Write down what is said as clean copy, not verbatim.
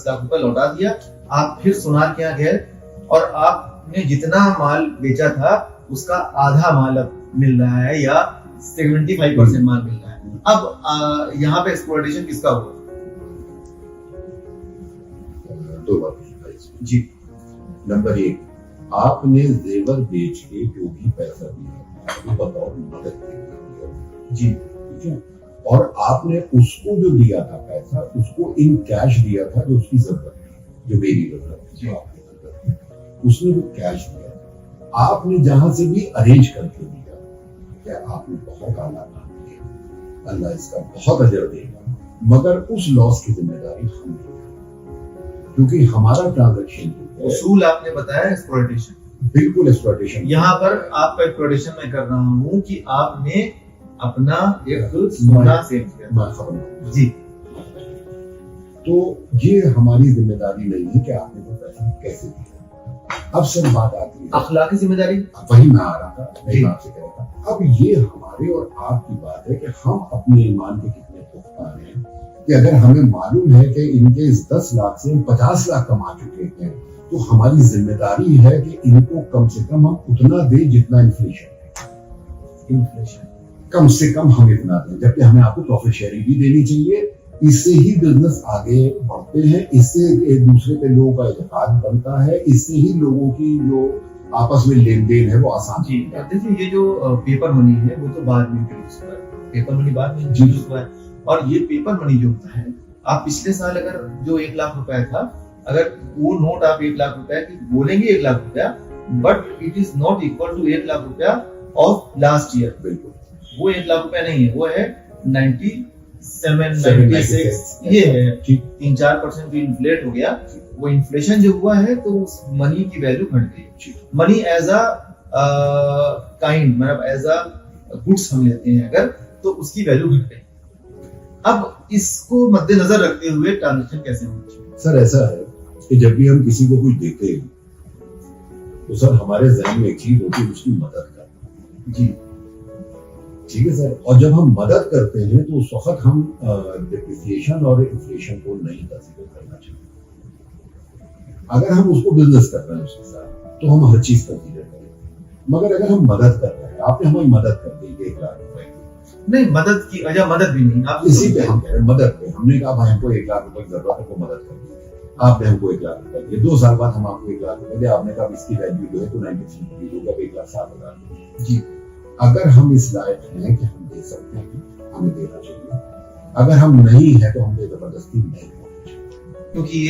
लाख रुपए लौटा दिया। आप फिर सोनार के यहाँ गए और आपने जितना माल बेचा था उसका आधा माल अब मिल रहा है या 75% माल मिल रहा है। अब यहाँ पे एक्सप्लॉयटेशन किसका हुआ? दो बात जी। नंबर एक, आपने जेवर बेच के जो भी पैसा दिया वो बताओ मदद के लिए दिया जी, ठीक है। और आपने उसको जो दिया था पैसा उसको इन कैश दिया था जो उसकी जरूरत थी, जो मेरी जरूरत थी, उसने वो कैश दिया। आपने जहां से भी अरेंज करके दिया, क्या आपने बहुत आला काम किया, अल्लाह इसका बहुत अजर देगा, मगर उस लॉस की जिम्मेदारी हम नहीं, क्योंकि हमारा ट्रांजेक्शन उसूल आपने बताया एक्सप्लॉयटेशन, बिल्कुल एक्सप्लॉयटेशन। यहाँ पर आपका एक्सप्लॉयटेशन मैं कर रहा हूँ कि आपने अपना एक सोना सेव किया जी। तो ये हमारी जिम्मेदारी नहीं है कि आपने वो पैसा कैसे दिया। अब सब बात आती है अखलाकी जिम्मेदारी, वही मैं आ रहा था, मैं आपसे कह रहा था। अब ये हमारे और आपकी बात है कि हम अपने ईमान के कितने पुख्ता हैं कि अगर हमें मालूम है कि इनके इस 10 लाख से 50 लाख कमा चुके हैं, तो हमारी जिम्मेदारी है कि इनको कम से कम हम उतना दें जितना इन्फ्लेशन कम से कम हम इतना दें, जबकि हमें आपको प्रॉफिट शेयरिंग भी देनी चाहिए। इससे ही बिजनेस आगे बढ़ते हैं, इससे एक दूसरे पे लोगों का इत्तेफाक बनता है, इससे ही लोगों की जो आपस में लेन देन है वो आसान जी। देखिए ये जो पेपर मनी है वो तो बाद में इंट्रोड्यूस हुआ है, पेपर मनी बाद में इंट्रोड्यूस हुआ है। और ये पेपर मनी जो होता है, आप पिछले साल अगर जो 1 लाख रुपया था, अगर वो नोट आप 1 लाख रुपया की बोलेंगे 1 लाख रुपया, but it is not equal to 1 lakh रुपया ऑफ लास्ट ईयर। बिल्कुल वो 1 लाख रुपया नहीं है, वो है 96 ये है। 3-4% जो इन्फ्लेट हो गया, वो इन्फ्लेशन जो हुआ है तो उस मनी की वैल्यू घट गई। मनी एज अ काइंड, मतलब एज अ गुड्स हम लेते हैं अगर, तो उसकी वैल्यू घट गई। अब इसको मद्देनजर रखते हुए ट्रांजेक्शन कैसे होना चाहिए? सर ऐसा है कि जब भी हम किसी को कुछ देते हैं तो सर हमारे जहन में एक चीज होती है, उसकी मदद करना जी, ठीक है सर। और जब हम मदद करते हैं तो उस वक्त हम डिप्रिसिएशन और इन्फ्लेशन को नहीं कंसीडर करना चाहिए। अगर हम उसको बिजनेस कर रहे हैं उसके साथ तो हम हर चीज कंसीडर करें, मगर अगर हम मदद कर रहे हैं, आपने हमारी मदद कर दी 1 लाख रुपए की, नहीं मदद की वजह मदद भी नहीं, आप इसी पे हम कह रहे हैं मदद पे। हमने कहा भाई हमको 1 लाख रुपए की जरूरत है, को मदद कर दी, आपने हमको 1 लाख रुपए दिए। 2 साल बाद हम आपको 1 लाख रुपए दिए, आपने कहा इसकी वैल्यू जो है तो 93 होगा, 1,07,000 जी। अगर हम इस लायक हैं कि हम दे सकते हैं, हमें देना चाहिए। अगर हम नहीं है तो हमें जबरदस्ती नहीं होनी चाहिए, क्योंकि